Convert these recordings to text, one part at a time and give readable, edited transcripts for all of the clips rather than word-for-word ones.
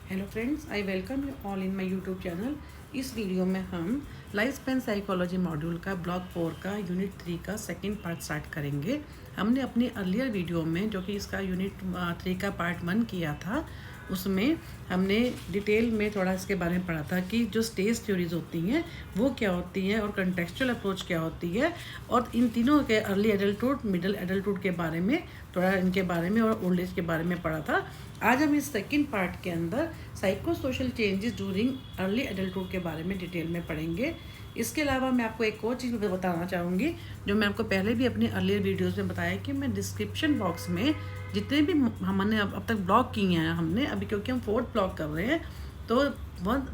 Hello friends, I welcome you all in my YouTube channel. इस video में हम life span psychology module का block 4 का unit 3 का सेकंड पार्ट स्टार्ट करेंगे। हमने अपनी अर्लियर वीडियो में जो कि इसका यूनिट 3 का पार्ट 1 किया था, उसमें हमने डिटेल में थोड़ा इसके बारे में पढ़ा था कि जो स्टेज थ्योरीज होती हैं वो क्या होती हैं और कंटेक्चुअल अप्रोच क्या होती है, और इन तीनों के अर्ली एडल्टहुड, मिडिल एडल्टहुड के बारे में थोड़ा इनके बारे में और ओल्ड एज के बारे में पढ़ा था। आज हम इस सेकंड पार्ट के अंदर psycho social changes during early adulthood के बारे में डिटेल में पढ़ेंगे। इसके अलावा मैं आपको एक और चीज़ बताना चाहूँगी जो मैं आपको पहले भी अपनी अर्लियर वीडियोस में बताया कि मैं डिस्क्रिप्शन बॉक्स में जितने भी हमने अब तक ब्लॉग किए हैं, हमने अभी क्योंकि हम 4th ब्लॉग कर रहे हैं, तो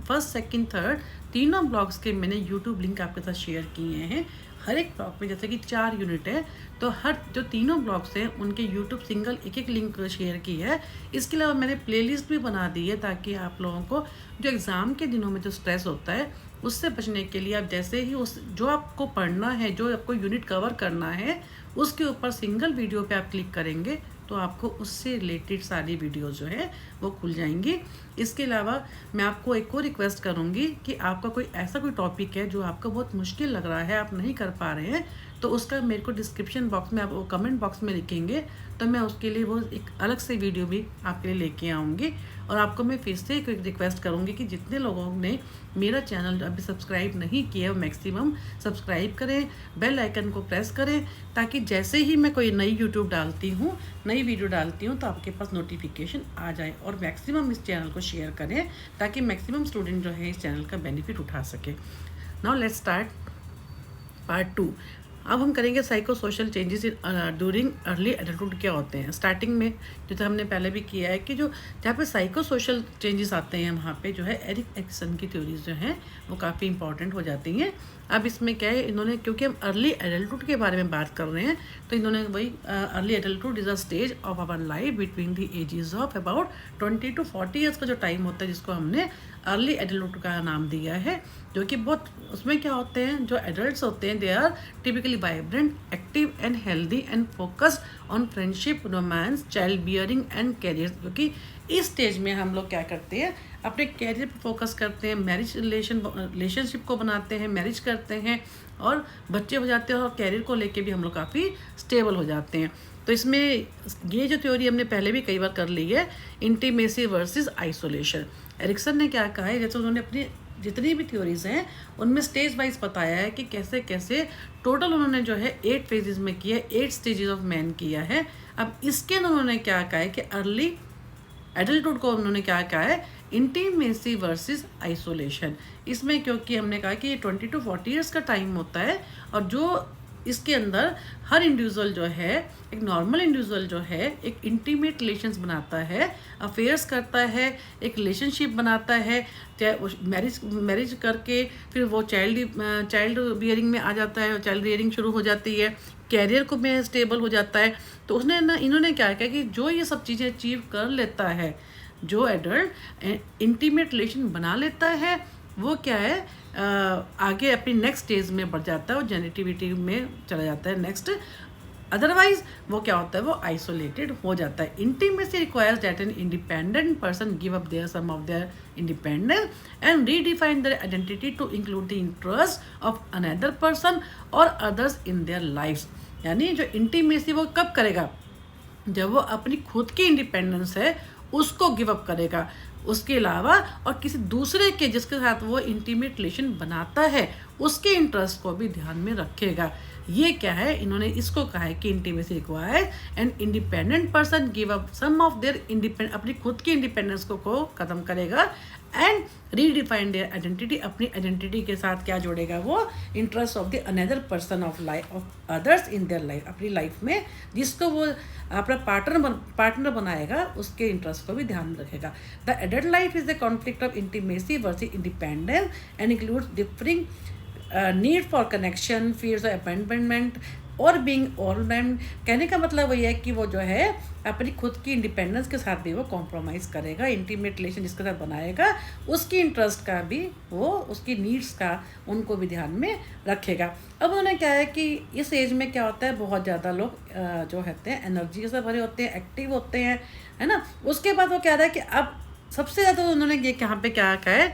फर्स्ट सेकंड थर्ड तीनों ब्लॉग्स के मैंने यूट्यूब लिंक आपके साथ शेयर किए हैं। हर एक ब्लॉग में जैसे कि 4 यूनिट है, तो हर जो तीनों ब्लॉग्स हैं उनके यूट्यूब सिंगल एक एक लिंक शेयर की है। इसके अलावा मैंने प्लेलिस्ट भी बना दी है ताकि आप लोगों को जो एग्ज़ाम के दिनों में जो स्ट्रेस होता है उससे बचने के लिए आप जैसे ही उस जो आपको पढ़ना है, जो आपको यूनिट कवर करना है, उसके ऊपर सिंगल वीडियो पे आप क्लिक करेंगे तो आपको उससे रिलेटेड सारी वीडियोज़ जो है वो खुल जाएंगी। इसके अलावा मैं आपको एक और रिक्वेस्ट करूँगी कि आपका कोई ऐसा कोई टॉपिक है जो आपको बहुत मुश्किल लग रहा है, आप नहीं कर पा रहे हैं, तो उसका मेरे को डिस्क्रिप्शन बॉक्स में आप वो कमेंट बॉक्स में लिखेंगे, तो मैं उसके लिए वो एक अलग से वीडियो भी आपके लिए लेके आऊँगी। और आपको मैं फिर से एक रिक्वेस्ट करूँगी कि जितने लोगों ने मेरा चैनल अभी सब्सक्राइब नहीं किया वो मैक्सिमम सब्सक्राइब करें, बेल आइकन को प्रेस करें, ताकि जैसे ही मैं कोई नई यूट्यूब डालती हूँ, नई वीडियो डालती हूँ, तो आपके पास नोटिफिकेशन आ जाए। और मैक्सिमम इस चैनल को शेयर करें ताकि मैक्सिमम स्टूडेंट जो है इस चैनल का बेनिफिट उठा सके। Now let's start part 2। अब हम करेंगे psycho social changes during early adulthood क्या होते हैं। स्टार्टिंग में जैसे हमने पहले भी किया है कि जो जहाँ पे साइको सोशल चेंजेस आते हैं वहाँ पे जो है एरिक एरिक्सन की थ्योरीज जो हैं वो काफ़ी इंपॉर्टेंट हो जाती हैं। अब इसमें क्या है, इन्होंने क्योंकि हम अर्ली एडल्टहुड के बारे में बात कर रहे हैं, तो इन्होंने वही early adulthood is a stage of our life between the ages of about 20 to 40 years का जो टाइम होता है, जिसको हमने अर्ली एडल्टहुड का नाम दिया है। जो कि बहुत उसमें क्या होते हैं, जो एडल्ट्स होते हैं they are typically vibrant, active and healthy and focused on friendship, romance, child bearing and career. क्योंकि इस स्टेज में हम लोग क्या करते हैं, अपने कैरियर पर फोकस करते हैं, मैरिज रिलेशनशिप को बनाते हैं, मैरिज करते हैं और बच्चे हो जाते हैं, और कैरियर को लेके भी हम लोग काफ़ी स्टेबल हो जाते हैं। तो इसमें ये जो थ्योरी हमने पहले भी कई बार कर ली है, इंटीमेसी वर्सेस आइसोलेशन। एरिक्सन ने क्या कहा है, जैसे उन्होंने अपनी जितनी भी थ्योरीज हैं उनमें स्टेज वाइज बताया है कि कैसे कैसे टोटल उन्होंने जो है 8 फेजेस में किया है, 8 स्टेजेस ऑफ मैन किया है। अब इसके उन्होंने क्या कहा है कि अर्ली एडल्टहुड को उन्होंने क्या कहा है, इंटीमेसी वर्सेस आइसोलेशन। इसमें क्योंकि हमने कहा कि ये 20 to 40 ईयर्स का टाइम होता है, और जो इसके अंदर हर इंडिविजुअल जो है, एक नॉर्मल इंडिविजुअल जो है एक इंटीमेट रिलेशंस बनाता है, अफेयर्स करता है, एक रिलेशनशिप बनाता है, चाहे मैरिज करके फिर वो चाइल्ड बियरिंग में आ जाता है, चाइल्ड बियरिंग शुरू हो जाती है, कैरियर को में स्टेबल हो जाता है। तो उसने ना इन्होंने क्या किया कि जो ये सब चीज़ें अचीव कर लेता है, जो एडल्ट इंटीमेट रिलेशन बना लेता है, वो क्या है आगे अपनी नेक्स्ट स्टेज में बढ़ जाता है, वो जेनेटिविटी में चला जाता है नेक्स्ट। अदरवाइज वो क्या होता है, वो आइसोलेटेड हो जाता है। Intimacy requires that an independent person give up their some of their independence and redefine their identity to include the interest of another person और अदर्स इन देयर लाइफ्स। यानी जो इंटीमेसी वो कब करेगा, जब वो अपनी खुद की इंडिपेंडेंस है उसको गिव अप करेगा, उसके अलावा और किसी दूसरे के जिसके साथ वो इंटीमेट रिलेशन बनाता है उसके इंटरेस्ट को भी ध्यान में रखेगा। ये क्या है, इन्होंने इसको कहा है कि intimacy requires an independent person give up some of their independent, अपनी खुद की इंडिपेंडेंस को खत्म करेगा, एंड रीडिफाइन देयर आइडेंटिटी, अपनी आइडेंटिटी के साथ क्या जोड़ेगा, वो interest of the another person of life of others in their life, अपनी लाइफ में जिसको वो अपना पार्टनर बनाएगा उसके इंटरेस्ट को भी ध्यान में रखेगा। The adult life is the conflict of intimacy versus independence and includes differing need for connection, fears of abandonment और बीइंग ओवरवेल्म्ड। कहने का मतलब वही है कि वो जो है अपनी खुद की इंडिपेंडेंस के साथ भी वो कॉम्प्रोमाइज़ करेगा, इंटीमेट रिलेशन जिसके साथ बनाएगा उसकी इंटरेस्ट का भी, वो उसकी नीड्स का उनको भी ध्यान में रखेगा। अब उन्होंने क्या है कि इस एज में क्या होता है, बहुत ज़्यादा लोग जो होते हैं एनर्जी से भरे होते हैं, एक्टिव होते हैं, है ना। उसके बाद वो कह रहा है कि अब सबसे ज़्यादा उन्होंने ये यहाँ पे क्या कहा है,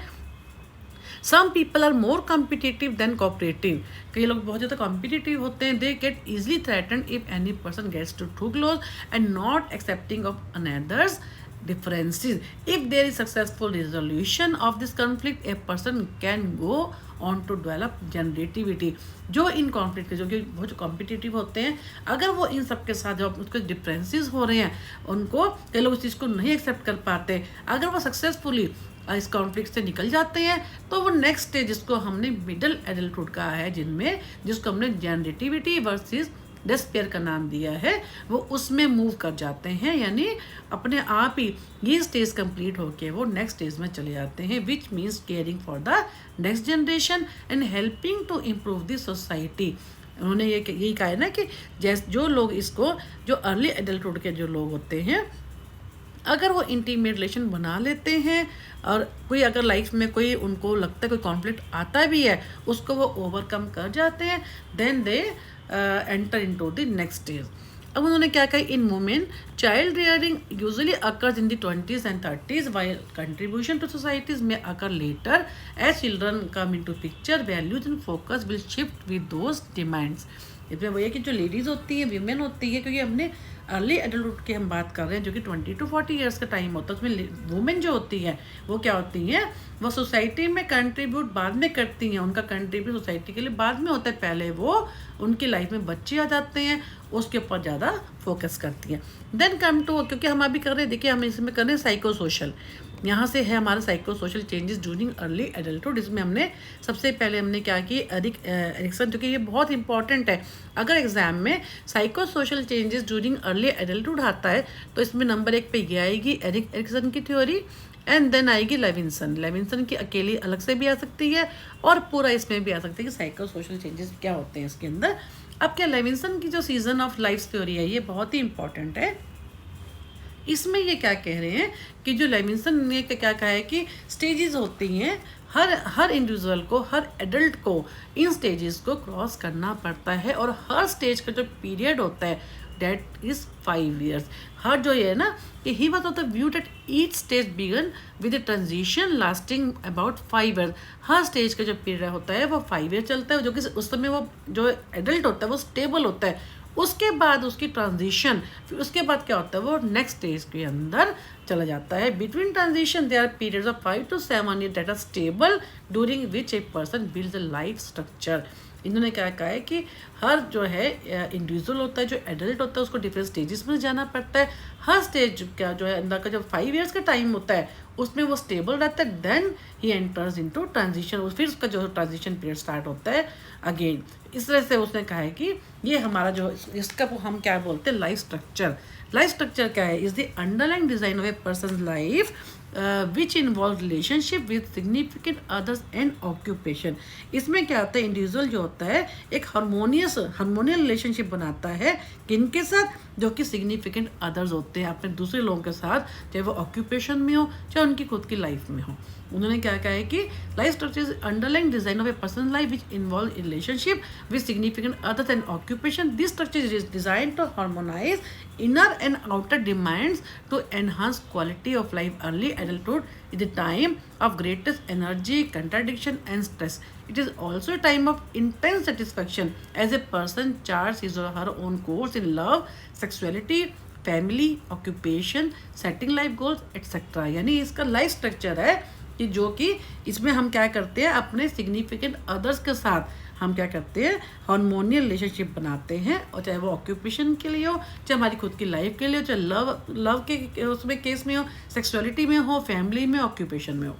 some people are more competitive than cooperative. कई लोग बहुत ज़्यादा कॉम्पिटिटिव होते हैं, they get easily threatened if any person gets too close and not accepting of another's differences. If there is successful resolution of this conflict, a person can go on to develop generativity. जो in conflict के जो कि बहुत competitive होते हैं, अगर वो इन सब के साथ जब उसके डिफरेंसेस हो रहे हैं, उनको कई लोग उस चीज़ को नहीं एक्सेप्ट कर पाते, अगर वो सक्सेसफुली इस कॉन्फ्लिक्ट से निकल जाते हैं तो वो नेक्स्ट स्टेज जिसको हमने मिडिल एडल्टहुड कहा है, जिसको हमने जनरेटिविटी वर्सेस डिस्पेयर का नाम दिया है, वो उसमें मूव कर जाते हैं। यानी अपने आप ही ये स्टेज कंप्लीट होके वो नेक्स्ट स्टेज में चले जाते हैं, which means caring for the next generation and helping to improve the society. उन्होंने यही कहा है ना कि जैसे जो लोग इसको, जो अर्ली एडल्टहुड के जो लोग होते हैं, अगर वो इंटीमेट रिलेशन बना लेते हैं और कोई अगर लाइफ में कोई उनको लगता है कोई कॉन्फ्लिक्ट आता भी है, उसको वो ओवरकम कर जाते हैं, then they enter into the next stage. अब उन्होंने क्या कहा, in women child rearing usually occurs in the 20s and 30s, while contribution to societies may occur later as children come into picture, values and focus will shift with those demands। इसमें वही है कि जो ladies होती है, women होती है, क्योंकि हमने अर्ली एडल्टहुड की हम बात कर रहे हैं जो कि 20 to 40 ईयर्स का टाइम होता है, उसमें वुमेन जो होती है वो क्या होती हैं, वो सोसाइटी में कंट्रीब्यूट बाद में करती हैं, उनका कंट्रीब्यूट सोसाइटी के लिए बाद में होता है, पहले वो उनकी लाइफ में बच्चे आ जाते हैं, उसके ऊपर ज़्यादा फोकस करती हैं। देन कम टू, क्योंकि हम अभी कर रहे हैं, देखिए हम इसमें कर रहे हैं साइको सोशल, यहाँ से है हमारा psycho social changes during early adulthood. इसमें हमने सबसे पहले हमने क्या की, एरिक्सन, जो कि ये बहुत इंपॉर्टेंट है। अगर एग्जाम में psycho social changes during early adulthood आता है तो इसमें नंबर 1 पे ये आएगी एरिक्सन की थ्योरी, एंड देन आएगी लेविंसन की अकेली अलग से भी आ सकती है और पूरा इसमें भी आ सकती है कि साइको सोशल चेंजेस क्या होते हैं इसके अंदर। अब क्या लेविंसन की जो सीजन ऑफ लाइफ थ्योरी है ये बहुत ही इंपॉर्टेंट है। इसमें ये क्या कह रहे हैं कि जो लेविंसन ने क्या कहा है कि स्टेजेस होती हैं, हर इंडिविजुअल को, हर एडल्ट को इन स्टेजेस को क्रॉस करना पड़ता है, और हर स्टेज का जो पीरियड होता है that is 5 years। हर जो ये है ना कि he was of the view that each stage began with a transition lasting about 5 years। Her stage का जो पीरियड होता है वो 5 years चलता है, जो कि उस समय वो जो एडल्ट होता है वो स्टेबल होता है, उसके बाद उसकी ट्रांजिशन, फिर उसके बाद क्या होता है वो नेक्स्ट स्टेज के अंदर चला जाता है। Between transition there are periods of 5 to 7 years that are stable during which a person builds a life structure. इन्होंने क्या कहा है कि हर जो है इंडिविजुअल होता है, जो एडल्ट होता है, उसको डिफरेंट स्टेजेस में जाना पड़ता है। हर स्टेज क्या जो है अंदर का जब 5 years का टाइम होता है उसमें वो स्टेबल रहता है, then he enters into transition, फिर उसका जो ट्रांजिशन पीरियड स्टार्ट होता है अगेन। इस तरह से उसने कहा है कि ये हमारा जो इसका हम क्या बोलते हैं लाइफ स्ट्रक्चर क्या है, is the underlying design of a person life which involve relationship with significant others and occupation. इसमें क्या होता है, इंडिविजुअल जो होता है एक हार्मोनियल रिलेशनशिप बनाता है किनके साथ, जो कि सिग्निफिकेंट अदर्स होते हैं अपने दूसरे लोगों के साथ, चाहे वो ऑक्यूपेशन में हो चाहे उनकी खुद की लाइफ में हो। उन्होंने क्या कहा है कि life structure is underlying design of a person life which involve relationship with significant others and occupation. This structure is design to harmonize inner and outer demands to enhance quality of life. Early adulthood is the time of greatest energy, contradiction and stress. It is also a time of intense satisfaction as a person charts his or her own course in love, sexuality, family, occupation, setting life goals etcetera. यानी इसका life structure है कि जो कि इसमें हम क्या करते हैं अपने सिग्निफिकेंट अदर्स के साथ हम क्या करते हैं हार्मोनियल रिलेशनशिप बनाते हैं, और चाहे वो ऑक्यूपेशन के लिए हो, चाहे हमारी खुद की लाइफ के लिए हो, चाहे लव के उसमें केस में हो, सेक्सुअलिटी में हो, फैमिली में, ऑक्यूपेशन में हो।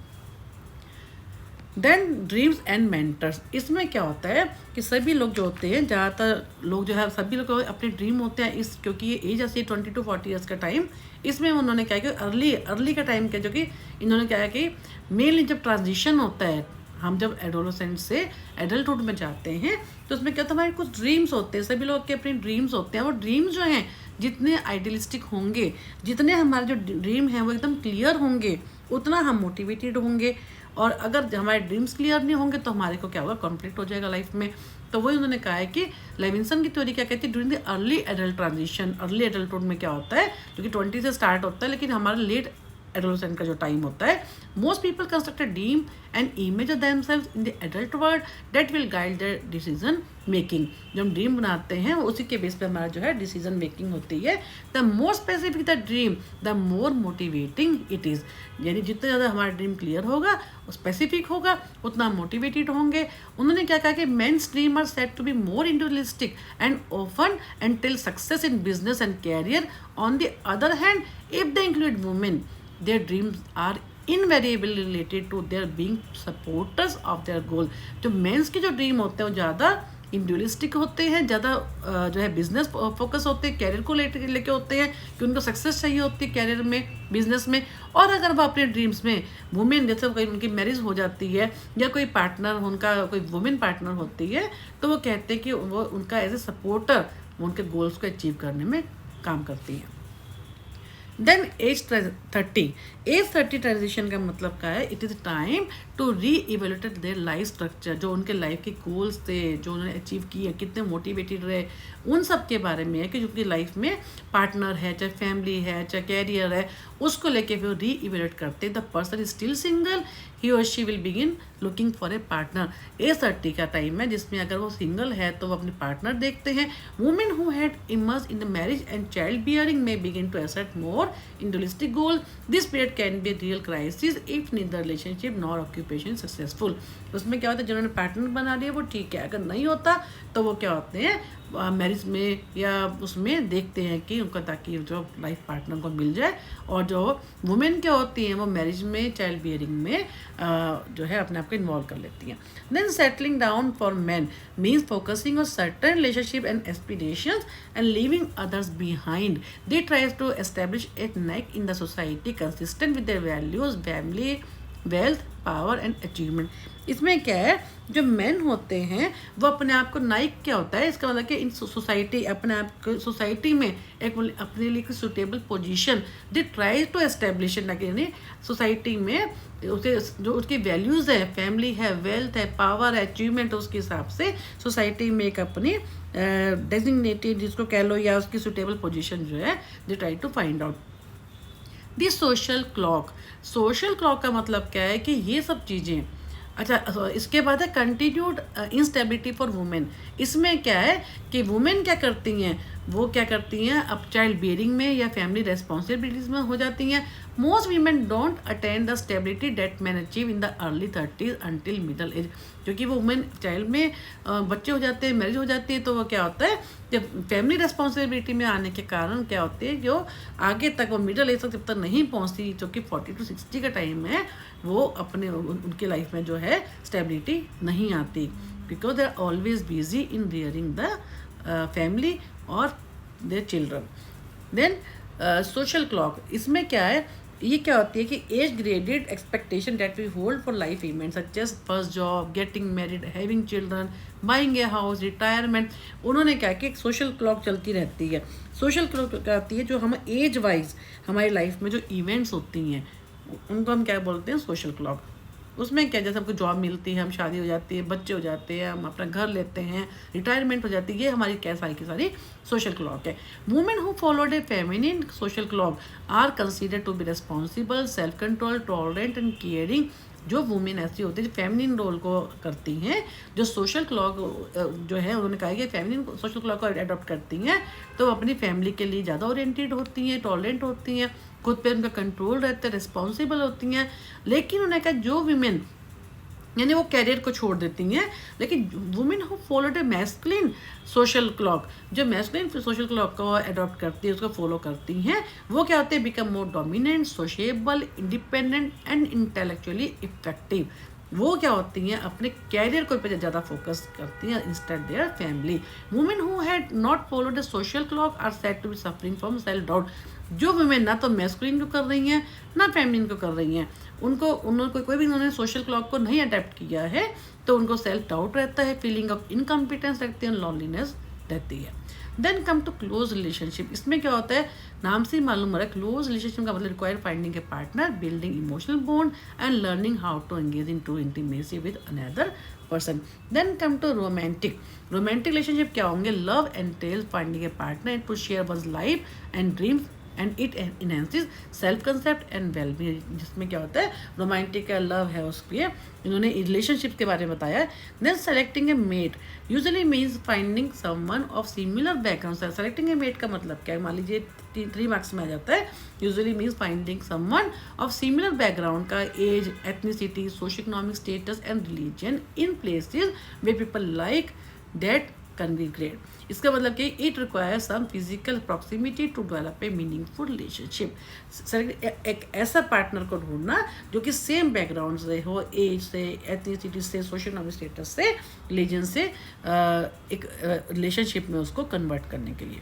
Then dreams and mentors. इसमें क्या होता है कि सभी लोग जो होते हैं, ज़्यादातर लोग जो है सभी लोग अपने ड्रीम होते हैं इस, क्योंकि ये एज ऐसी 20 to 40 ईयर्स का टाइम, इसमें उन्होंने क्या कि अर्ली का टाइम क्या, जो कि इन्होंने क्या है कि मेनली जब ट्रांजिशन होता है, हम जब एडोलेसेंट से एडल्टहुड में जाते हैं तो उसमें क्या होता है हमारे कुछ ड्रीम्स होते हैं, सभी लोग के अपने ड्रीम्स होते हैं। वो ड्रीम्स जो हैं जितने आइडियलिस्टिक होंगे, जितने हमारे जो ड्रीम हैं वो एकदम क्लियर होंगे, उतना हम मोटिवेटेड होंगे, और अगर हमारे ड्रीम्स क्लियर नहीं होंगे तो हमारे को क्या होगा, कॉन्फ्लिक्ट हो जाएगा लाइफ में। तो वही उन्होंने कहा है कि लेविंसन की थ्योरी क्या कहती है, during the early adult transition, early adulthood में क्या होता है जो कि 20 से स्टार्ट होता है, लेकिन हमारा लेट एडोलेसेंट का जो टाइम होता है, most people construct a dream and image of themselves in the adult world that will guide there decision making. जब हम ड्रीम बनाते हैं उसी के बेस पे हमारा जो है डिसीजन मेकिंग होती है। The more specific the dream the more motivating it is, यानी जितना ज़्यादा हमारा ड्रीम क्लियर होगा, स्पेसिफिक होगा, उतना मोटिवेटेड होंगे। उन्होंने क्या कहा कि men's dream are set to be more individualistic and often and till success in business and career. On the other hand, if they include women, their dreams are invariably related to their being supporters of their goal. जो men's के जो dream होते हैं वो ज़्यादा individualistic होते हैं, ज़्यादा जो है बिजनेस फोकस होते हैं, कैरियर को लेके होते हैं कि उनको सक्सेस चाहिए होती है कैरियर में, बिजनेस में। और अगर वो अपने ड्रीम्स में वुमेन, जैसे कोई उनकी मैरिज हो जाती है या कोई पार्टनर, उनका कोई वुमेन पार्टनर होती है, तो वो कहते हैं कि वो उनका एज ए सपोर्टर उनके गोल्स को अचीव करने में काम करती है। देन एज 30 ट्रांजिशन का मतलब क्या है? It is time to reevaluate their life structure. जो उनके लाइफ के गोल्स थे, जो उन्होंने अचीव किए, कितने मोटिवेटेड रहे, उन सब के बारे में है कि जो उनकी लाइफ में पार्टनर है, चाहे फैमिली है, चाहे कैरियर है, उसको लेके फिर री इवेल्यूएट करते। The person is still single, he और she will begin looking for a partner. Age 30 का टाइम है जिसमें अगर वो सिंगल है तो वो अपने पार्टनर देखते हैं। Women who had immersed in the marriage and child bearing में begin to assert more individualistic goal. This period can be real crisis if neither relationship nor occupation successful. उसमें क्या होता है, जिन्होंने पार्टनर बना लिया वो ठीक है, अगर नहीं होता तो वो क्या होते हैं मैरिज में या उसमें देखते हैं कि उनका, ताकि जो लाइफ पार्टनर को मिल जाए। और जो वुमेन क्या होती हैं वो मैरिज में, चाइल्ड बियरिंग में जो है अपने आप को इन्वॉल्व कर लेती हैं। Then settling down for man means focusing on certain relationship and aspirations and leaving others behind. They tries to establish a niche in the society consistent with their values, family, wealth, power and achievement. इसमें क्या है, जो main होते हैं वो अपने आप को नाइक क्या होता है, इसका मतलब कि इन सोसाइटी, अपने आप को सोसाइटी में एक अपने लिए suitable position they try to establish, यानी सोसाइटी में उसे जो उसकी वैल्यूज़ है, फैमिली है, वेल्थ है, पावर है, अचीवमेंट, उसके हिसाब से सोसाइटी में एक अपनी डेजिग्नेटेड, जिसको कह लो, या उसकी सुटेबल पोजीशन जो है they try to find out. The social clock का मतलब क्या है कि ये सब चीज़ें। अच्छा, इसके बाद है कंटिन्यूड इंस्टेबिलिटी फॉर वुमेन। इसमें क्या है कि वुमेन क्या करती हैं, वो क्या करती हैं, अब चाइल्ड बियरिंग में या फैमिली रेस्पॉन्सिबिलिटीज़ में हो जाती हैं। Most women don't attend the stability that man achieve in the early 30s until middle age. क्योंकि वो वुमेन चाइल्ड में बच्चे हो जाते हैं, मैरिज हो जाती है, तो वो क्या होता है, जब फैमिली रेस्पॉन्सिबिलिटी में आने के कारण क्या होती है, जो आगे तक वो मिडल एज तक जब तक नहीं पहुँचती, जो कि 40 to 60 का टाइम है, वो अपने उनके लाइफ में जो है स्टेबिलिटी नहीं आती, because they are always busy in rearing the family और their children. Then social clock, इसमें क्या है, ये क्या होती है कि age graded expectation that we hold for life events such as first job, getting married, having children, buying a house, retirement. उन्होंने क्या कि एक सोशल क्लॉक चलती रहती है। सोशल क्लॉक क्या होती है, जो हम एज वाइज हमारी लाइफ में जो इवेंट्स होती हैं उनको हम क्या बोलते हैं, सोशल क्लॉक। उसमें क्या, जैसे हमको जॉब मिलती है, हम शादी हो जाती है, बच्चे हो जाते हैं, हम अपना घर लेते हैं, रिटायरमेंट हो जाती है, ये हमारी क्या सारी की सारी सोशल क्लॉक है। Women who followed a feminine social clock are considered to be responsible, self control, tolerant and caring. जो वुमेन ऐसी होती है जो फेमिनिन रोल को करती हैं, जो सोशल क्लॉक जो है, उन्होंने कहा कि फेमिनिन सोशल क्लॉक को अडॉप्ट करती हैं, तो अपनी फैमिली के लिए ज़्यादा ओरिएंटेड होती हैं, टॉलरेंट होती हैं, खुद पे उनका कंट्रोल रहता है, रिस्पॉन्सिबल होती हैं। लेकिन उन्होंने कहा जो वीमेन, यानी वो कैरियर को छोड़ देती हैं, लेकिन women who followed A masculine social clock, जो मैस्कुलिन सोशल क्लॉक को अडॉप्ट करती है, उसको फॉलो करती हैं, वो क्या होते हैं, become more dominant, sociable, independent and intellectually effective. वो क्या होती हैं, अपने कैरियर को पे ज़्यादा फोकस करती हैं instead their family. Women who had not followed a social clock are said to be suffering from self doubt. जो वुमेन ना तो मैस्कुलिन को कर रही हैं ना फेमिनिन को कर रही हैं, उन्होंने कोई भी उन्होंने सोशल क्लॉक को नहीं अडेप्ट किया है, तो उनको सेल्फ डाउट रहता है, फीलिंग ऑफ इनकम्पिटेंस रहती है, लॉनलीनेस रहती है। Then come to close relationship. इसमें क्या होता है, नाम से ही मालूम हो रहा है, क्लोज रिलेशनशिप का मतलब require finding a partner, building emotional bond and learning how to engage in to intimacy with another person. Then come to romantic relationship क्या होंगे, love entails finding a partner and to share one's life and dreams and it enhances self concept and wellbeing, जिसमें क्या होता है romantic है, love है, उसके इन्होंने रिलेशनशिप के बारे में बताया है। Then selecting a mate usually means finding someone of similar background. Selecting a mate का मतलब क्या है, मान लीजिए 3 मार्क्स में आ जाता है। Usually means finding someone of similar background का age, ethnicity, socio economic status and religion in places where people like that can be great. इसका मतलब कि it requires some physical proximity to develop a meaningful relationship. एक ऐसा partner को ढूंढना जो कि सेम बैकग्राउंड से हो, एज से, एथनिसिटी से, सोशल इकोनॉमिक स्टेटस से, रिलीजन से, एक रिलेशनशिप में उसको कन्वर्ट करने के लिए।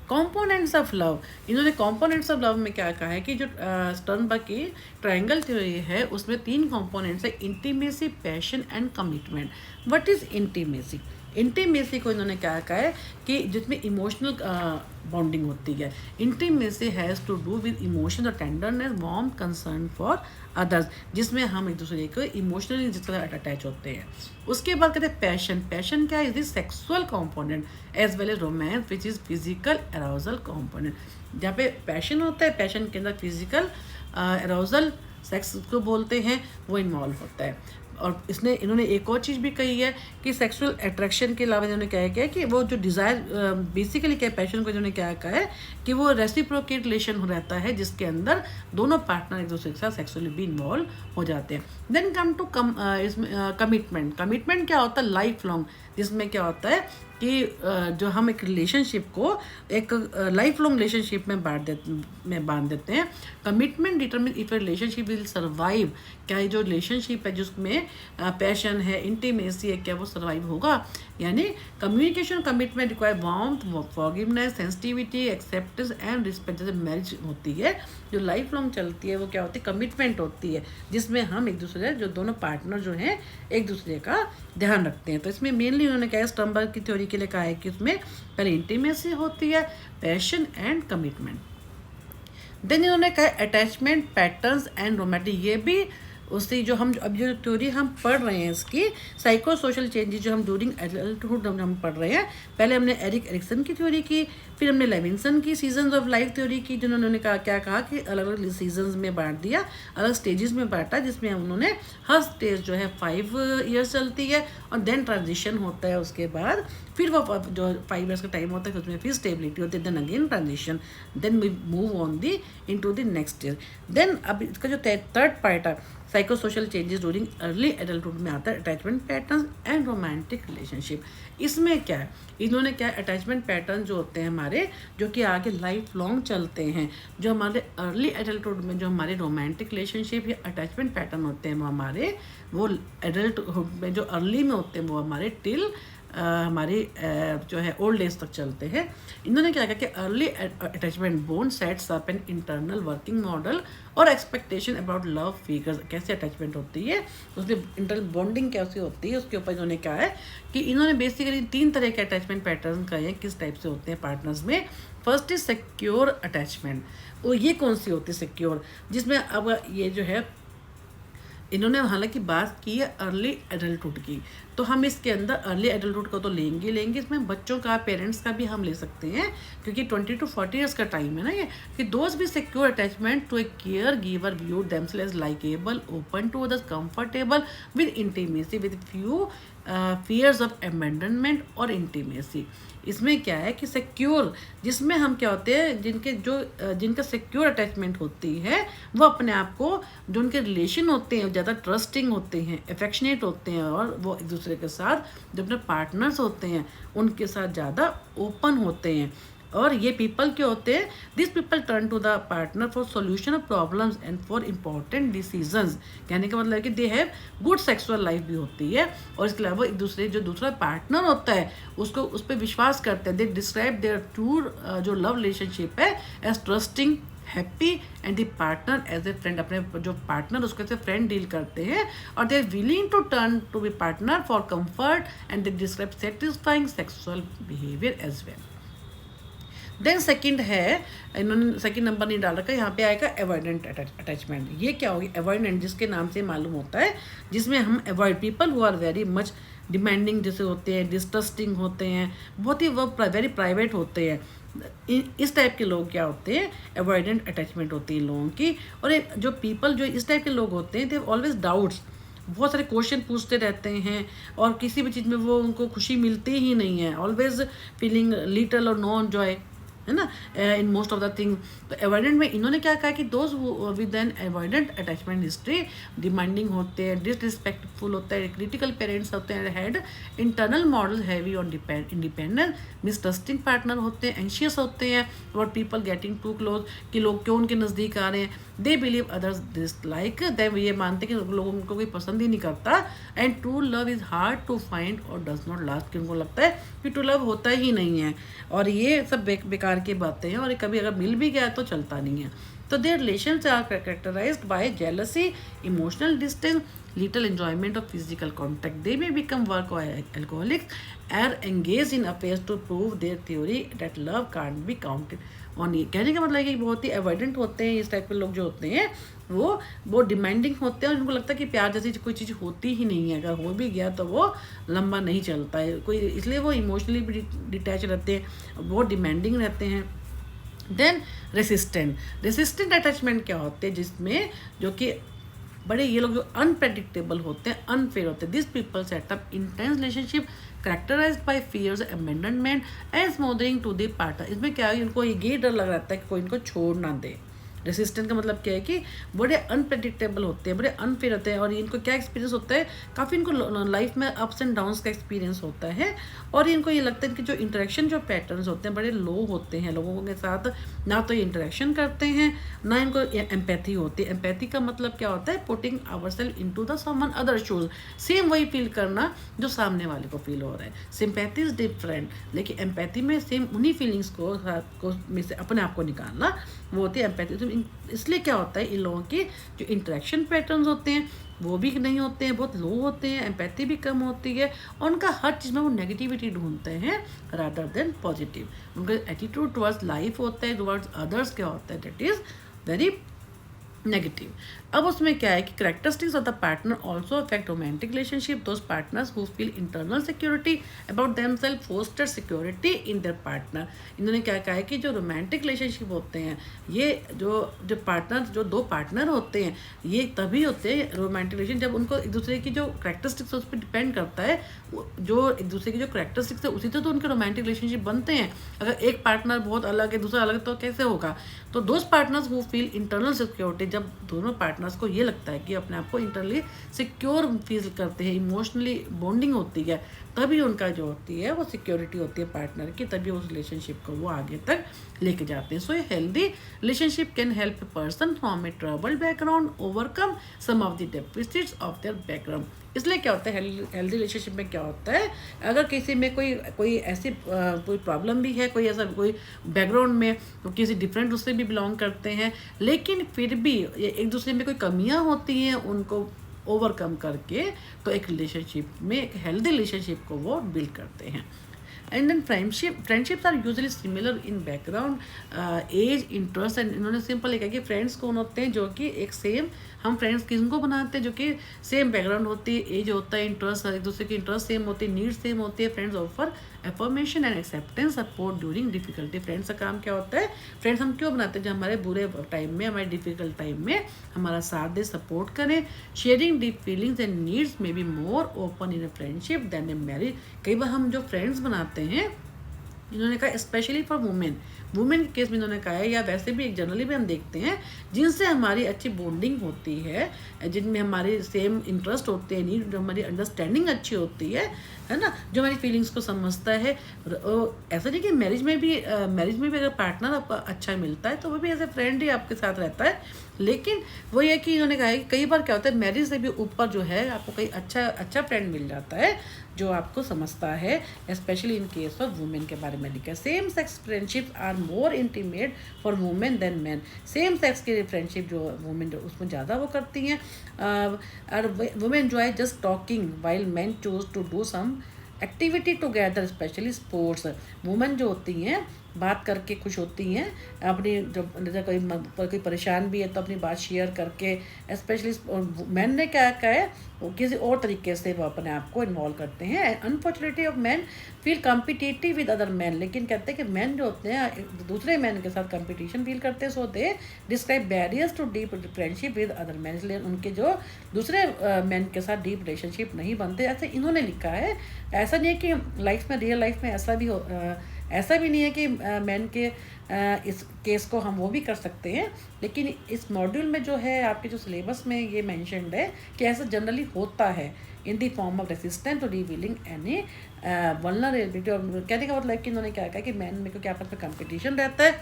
कॉम्पोनेंट्स ऑफ लव, इन्होंने कॉम्पोनेंट्स ऑफ लव में क्या कहा है कि जो स्टर्नबर्ग की ट्रायंगल थ्योरी है उसमें 3 कॉम्पोनेंट्स है, intimacy, passion and commitment. What is intimacy? Intimacy को इन्होंने क्या कहा है कि जिसमें इमोशनल बॉन्डिंग होती है। Intimacy has to do with emotion और tenderness, warm, concern for others, जिसमें हम एक दूसरे को इमोशनली जिस तरह अटैच होते हैं। उसके बाद कहते हैं पैशन। पैशन क्या है? Is this sexual component as well as romance which is physical arousal component. जहाँ पे पैशन होता है, पैशन के अंदर फिजिकल अराउजल, सेक्स को बोलते हैं, वो इन्वॉल्व होता है। और इन्होंने एक और चीज़ भी कही है कि सेक्सुअल अट्रैक्शन के अलावा इन्होंने क्या किया कि वो जो डिज़ायर बेसिकली क्या पैशन को इन्होंने क्या कहा है कि वो रेसिप्रोकेट रिलेशन रहता है जिसके अंदर दोनों पार्टनर एक दूसरे के साथ सेक्सुअली भी इन्वॉल्व हो जाते हैं। देन कम टू इसमें कमिटमेंट। कमिटमेंट क्या होता है? लाइफ लॉन्ग, जिसमें क्या होता है कि जो हम एक रिलेशनशिप को एक लाइफ लॉन्ग रिलेशनशिप में बांध देते हैं। Commitment determine if A relationship will survive. क्या ये जो रिलेशनशिप है जिसमें पैशन है, इंटीमेसी है, क्या वो सर्वाइव होगा? यानी communication commitment require warmth, forgiveness, sensitivity, acceptance and respect. जैसे मैरिज होती है जो लाइफ लॉन्ग चलती है वो क्या होती है? कमिटमेंट होती है, जिसमें हम एक दूसरे जो दोनों पार्टनर जो हैं एक दूसरे का ध्यान रखते हैं। तो इसमें मेनली उन्होंने कहा स्टर्नबर्ग की थ्योरी के लिए कहा है कि उसमें पहले इंटीमेसी होती है, पैशन एंड कमिटमेंट। देन इन्होंने कहा अटैचमेंट पैटर्न्स एंड रोमांटिक। ये भी उससे जो हम अब जो थ्योरी हम पढ़ रहे हैं इसकी साइको सोशल चेंजेस जो हम ड्यूरिंग एडल्टहुड हम पढ़ रहे हैं। पहले हमने एरिक एरिक्सन की थ्योरी की, फिर हमने लेविंसन की सीजन्स ऑफ लाइफ थ्योरी की, जिन्होंने कहा क्या कहा कि अलग अलग सीजन्स में बांट दिया, अलग स्टेजेस में बांटा, जिसमें उन्होंने हर स्टेज जो है 5 ईयर्स चलती है और देन ट्रांजिशन होता है। उसके बाद फिर वो जो 5 ईयर्स का टाइम होता है उसमें फिर स्टेबिलिटी होती है, then again transition, then we move on the into the next year. Then अब इसका जो थर्ड पार्ट है psychosocial changes during early adulthood में आता है attachment patterns and romantic relationship. इसमें क्या है, इन्होंने क्या अटैचमेंट पैटर्न जो होते हैं हमारे जो कि आगे लाइफ लॉन्ग चलते हैं, जो हमारे अर्ली एडल्टहुड में जो हमारे रोमांटिक रिलेशनशिप या अटैचमेंट पैटर्न होते हैं वो एडल्टहुड में जो अर्ली में होते हैं वो हमारे टिल हमारी जो है ओल्ड एज तक चलते हैं। इन्होंने क्या कहा कि early attachment bone sets up an internal working model और एक्सपेक्टेशन अबाउट लव फिगर्स। कैसे अटैचमेंट होती है, उसमें इंटरनल बॉन्डिंग कैसे होती है, उसके ऊपर इन्होंने कहा है कि इन्होंने बेसिकली 3 तरह के अटैचमेंट पैटर्न कहे हैं किस टाइप से होते हैं पार्टनर्स में। First is secure attachment. और ये कौन सी होती है सिक्योर, जिसमें अब ये जो है इन्होंने हालांकि बात की है अर्ली एडल्टहुड की, तो हम इसके अंदर अर्ली एडल्टहुड को तो लेंगे, इसमें बच्चों का पेरेंट्स का भी हम ले सकते हैं क्योंकि 20 to 40 ईयर्स का टाइम है ना ये, कि दोज भी secure attachment to a caregiver view themselves likeable, open to others, comfortable with intimacy with few fears of abandonment और इंटीमेसी। इसमें क्या है कि सिक्योर, जिसमें हम क्या होते हैं जिनका सिक्योर अटैचमेंट होती है वो अपने आप को जो उनके रिलेशन होते हैं ज़्यादा ट्रस्टिंग होते हैं, अफेक्शनेट होते हैं और वो एक दूसरे के साथ जो अपने पार्टनर्स होते हैं उनके साथ ज़्यादा ओपन होते हैं। और ये पीपल क्या होते हैं, this people turn to the partner for solution of problems and for important decisions. कहने का मतलब है कि they have good sexual life भी होती है और इसके अलावा एक दूसरे जो दूसरा पार्टनर होता है उसको उस पर विश्वास करते हैं। दे डिस्क्राइब देयर ट्रू जो लव रिलेशनशिप है as trusting, happy and the partner as a friend. अपने जो पार्टनर उसको एज ए फ्रेंड डील करते हैं और they are willing to turn to be partner for comfort and they describe satisfying sexual behaviour as well. Then second है, इन्होंने second number नहीं डाल रखा, यहाँ पे आएगा अवॉइडेंट अटैचमेंट। ये क्या होगी अवॉइडेंट, जिसके नाम से मालूम होता है, जिसमें हम avoid people who are very much demanding जैसे होते हैं, डिस्ट्रस्टिंग होते हैं, बहुत ही वो वेरी प्राइवेट होते हैं, इस टाइप के लोग क्या होते हैं, अवॉइडेंट अटैचमेंट होती है इन लोगों की। और जो पीपल जो इस टाइप के लोग होते हैं, दे ऑलवेज डाउट्स, बहुत सारे क्वेश्चन पूछते रहते हैं और किसी भी चीज़ में वो उनको खुशी मिलती ही नहीं है, ऑलवेज फीलिंग लिटल और नो जॉय, है ना, in most of the thing. तो अवॉइडेंट में इन्होंने क्या कहा कि those with an avoidant attachment history demanding होते हैं, डिसरिस्पेक्टफुल होता है, क्रिटिकल पेरेंट्स होते हैं, had internal model heavy on independent, mistrusting partner होते हैं, एंशियस होते हैं about people getting to close, कि लोग क्यों उनके नज़दीक आ रहे हैं, they believe others dislike them, ये मानते हैं कि लोगों को कोई पसंद ही नहीं करता, and true love is hard to find और डज नॉट लास्ट, कि उनको लगता है कि ट्रू लव होता ही नहीं है, और ये सब बेकार की बातें हैं, और कभी अगर मिल भी गया तो चलता नहीं है। तो their relations are characterized by jealousy, emotional distance, little enjoyment of physical contact. They may become work or alcoholics or engage in affairs to prove their theory that love can't be counted on. ये कहने का मतलब है कि बहुत ही avoidant होते हैं इस टाइप के लोग जो होते हैं, वो बहुत डिमांडिंग होते हैं और उनको लगता है कि प्यार जैसी कोई चीज़ होती ही नहीं है, अगर हो भी गया तो वो लंबा नहीं चलता है कोई, इसलिए वो इमोशनली भी डिटैच रहते हैं, बहुत डिमांडिंग रहते हैं। देन रेसिस्टेंट अटैचमेंट क्या होते हैं, जिसमें जो कि बड़े ये लोग जो अनप्रेडिक्टेबल होते हैं, अनफेयर होते हैं, this people set up intense relationship characterized by fears abandonment and smothering to the partner. इसमें क्या है, इनको ये डर लग रहता है कि कोई इनको छोड़ ना दे। रेसिस्टेंट का मतलब क्या है कि बड़े अनप्रेडिक्टेबल होते हैं, बड़े अनफेयर होते हैं, और इनको क्या एक्सपीरियंस होता है, काफ़ी इनको लाइफ में अप्स एंड डाउन्स का एक्सपीरियंस होता है, और इनको ये लगता है कि जो इंटरेक्शन जो पैटर्न्स होते हैं बड़े लो होते हैं लोगों के साथ, ना तो ये इंटरेक्शन करते हैं ना इनको एम्पैथी होती है। एम्पैथी का मतलब क्या होता है, putting ourself into the someone other shoes, same वही फील करना जो सामने वाले को फील हो रहा है। सिंपैथी इज डिफरेंट, लेकिन एम्पैथी में सेम उन्हीं फीलिंग्स को में से अपने आप को निकालना, वो होती है एम्पैथी। तो इसलिए क्या होता है, इन लोगों की जो इंटरेक्शन पैटर्न्स होते हैं वो भी नहीं होते हैं, बहुत लो होते हैं, एम्पैथी भी कम होती है, और उनका हर चीज़ में वो नेगेटिविटी ढूंढते हैं रादर देन पॉजिटिव। उनका एटीट्यूड टुवर्ड्स लाइफ होता है, टुवर्ड्स अदर्स क्या होता है, दैट इज़ वेरी नेगेटिव। अब उसमें क्या है कि characteristics of the partner also affect romantic relationship. Those partners who feel internal security about themself foster security in their partner. इन्होंने क्या कहा है कि जो रोमांटिक रिलेशनशिप होते हैं, ये जो पार्टनर, जो दो पार्टनर होते हैं, ये तभी होते हैं रोमांटिक रिलेशन जब उनको एक दूसरे की जो करेक्टरिस्टिक्स उस पर डिपेंड करता है, जो एक दूसरे की जो करेक्टरिस्टिक्स है उसी से तो उनके रोमांटिक रिलेशनशिप बनते हैं। अगर एक पार्टनर बहुत अलग है, दूसरा अलग, तो कैसे होगा। तो those partners who feel internal security, जब दोनों पार्टनर्स को ये लगता है कि अपने आप को इंटरनली सिक्योर फील करते हैं, इमोशनली बॉन्डिंग होती है, तभी उनका जो होती है वो सिक्योरिटी होती है पार्टनर की, तभी उस रिलेशनशिप को वो आगे तक लेके जाते हैं। So a healthy relationship can help a person from a trouble background overcome some of the deficits of their background. इसलिए क्या होता है, हेल्दी रिलेशनशिप में क्या होता है, अगर किसी में कोई ऐसी कोई प्रॉब्लम भी है, कोई ऐसा कोई बैकग्राउंड में तो किसी डिफरेंट उससे भी बिलोंग करते हैं, लेकिन फिर भी एक दूसरे में कोई कमियां होती हैं, उनको ओवरकम करके तो एक रिलेशनशिप में, एक हेल्दी रिलेशनशिप को वो बिल्ड करते हैं। And then friendships are usually similar in background, age, interest. And इन्होंने सिंपल एक है कि फ्रेंड्स कौन होते हैं, जो कि एक सेम, हम फ्रेंड्स किनको बनाते हैं, जो कि सेम बैकग्राउंड होती है, एज होता है, इंटरेस्ट, एक दूसरे की इंटरेस्ट सेम होती है, नीड्स सेम होती है। Friends offer affirmation and acceptance support during difficulty. Friends का काम क्या होता है, फ्रेंड्स हम क्यों बनाते हैं, जो हमारे बुरे टाइम में, हमारे डिफिकल्ट टाइम में हमारा साथ दे, सपोर्ट करें। Sharing deep feelings and needs में be more open in a friendship than a marriage. कई बार हम जो फ्रेंड्स बनाते हैं, इन्होंने कहा स्पेशली फॉर वुमेन के केस में इन्होंने कहा है, या वैसे भी एक जनरली भी हम देखते हैं, जिनसे हमारी अच्छी बॉन्डिंग होती है, जिनमें हमारे सेम इंटरेस्ट होते हैं, नीड, हमारी अंडरस्टैंडिंग अच्छी होती है ना, जो हमारी फीलिंग्स को समझता है। ऐसा नहीं कि मैरिज में भी अगर पार्टनर आपको अच्छा मिलता है तो वो भी एज ए फ्रेंड ही आपके साथ रहता है, लेकिन वो ये कि इन्होंने कहा है कि कई बार क्या होता है, मैरिज से भी ऊपर जो है आपको कई अच्छा फ्रेंड मिल जाता है जो आपको समझता है, specially in case of women के बारे में लिखा है। Same sex friendship are more intimate for women than man. Same sex की फ्रेंडशिप जो वुमेन उसमें ज़्यादा वो करती हैं, और women enjoy just talking while man choose to do some activity together, specially sports. Women जो होती हैं बात करके खुश होती हैं, अपनी जब कोई परेशान भी है तो अपनी बात शेयर करके, स्पेशली मैन ने क्या कहा है वो किसी और तरीके से वो अपने आप को इन्वॉल्व करते हैं। Unfortunately of man feel competitive with other man, लेकिन कहते हैं कि मैन जो होते हैं दूसरे मैन के साथ कंपटीशन फील करते हैं, so they describe barriers to deep friendship with other man, इसलिए उनके जो दूसरे मैन के साथ डीप रिलेशनशिप नहीं बनते, ऐसे इन्होंने लिखा है। ऐसा नहीं है कि लाइफ में, रियल लाइफ में ऐसा भी ऐसा भी नहीं है कि मैन के इस केस को हम वो भी कर सकते हैं, लेकिन इस मॉड्यूल में जो है आपके जो सिलेबस में ये मैंशनड है कि ऐसा जनरली होता है in the form of resistant to revealing any vulnerability. और कहने का मतलब कि इन्होंने क्या कहा कि मैन में क्योंकि आपस में कंपटीशन रहता है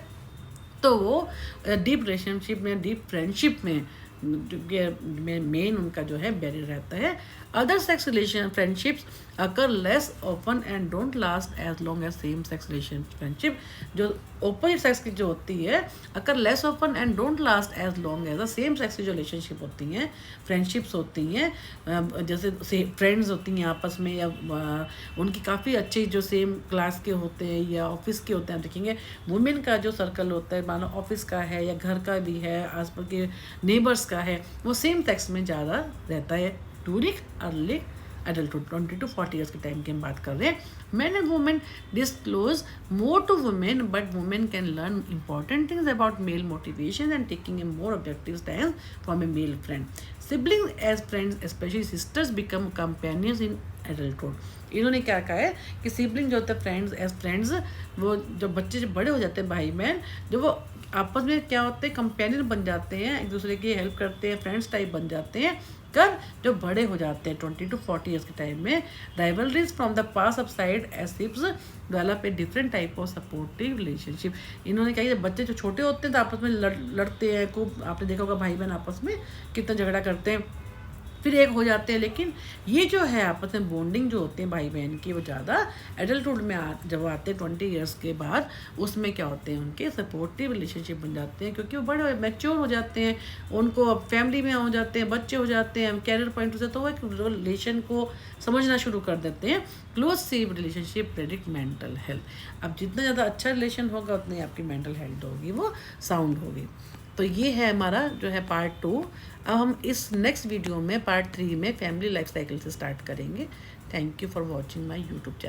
तो वो डीप रिलेशनशिप में, डीप फ्रेंडशिप में मेन उनका जो है बैरियर रहता है। Other sex relation friendships occur less open and don't last as long as same sex relation friendship. जो ओपोजिट सेक्स की जो होती है occur less open and don't last as long as the same sex की जो relationship होती हैं, friendships होती हैं, जैसे फ्रेंड्स होती हैं आपस में, या उनकी काफ़ी अच्छी जो सेम क्लास के होते हैं या ऑफिस के होते हैं। आप देखेंगे वुमेन का जो सर्कल होता है, मान लो ऑफिस का है या घर का भी है, आसपास के नेबर्स का है, वो सेम सेक्स में ज़्यादा रहता है during early adulthood 20 to 40 years के टाइम की हम बात कर रहे हैं। Man and women disclose more to women, but women can learn important things about male motivation and taking a more objective stand from a male friend. Siblings as friends specially sisters become companions in adulthood. इन्होंने क्या कहा है कि sibling जो होते हैं friends as friends, वो जब बच्चे जब बड़े हो जाते हैं भाई बहन, जब वो आपस में क्या होते हैं कंपेनियन बन जाते हैं, एक दूसरे की हेल्प करते हैं, फ्रेंड्स टाइप बन जाते हैं, कब जो बड़े हो जाते हैं 20 to 40 ईयर्स के टाइम में। Rivalries from the pass of side एसिप्स develop a different type of supportive relationship. इन्होंने कहा कि बच्चे जो छोटे होते हैं तो आपस में लड़ते हैं खूब, आपने देखा होगा भाई बहन आपस में कितना झगड़ा करते हैं, फिर एक हो जाते हैं, लेकिन ये जो है आपस में बॉन्डिंग जो होते हैं भाई बहन की वो ज़्यादा एडल्टहुड में जब आते हैं 20 ईयर्स के बाद, उसमें क्या होते हैं उनके सपोर्टिव रिलेशनशिप बन जाते हैं, क्योंकि वो बड़े मैच्योर हो जाते हैं, उनको अब फैमिली में हो जाते हैं, बच्चे हो जाते हैं, कैरियर पॉइंट से तो वो एक रिलेशन को समझना शुरू कर देते हैं। Close save relationship predict mental health. अब जितना ज़्यादा अच्छा रिलेशन होगा उतनी आपकी मेंटल हेल्थ होगी वो साउंड होगी। तो ये है हमारा जो है पार्ट 2। अब हम इस नेक्स्ट वीडियो में पार्ट 3 में फैमिली लाइफ साइकिल से स्टार्ट करेंगे। Thank you for watching my YouTube channel.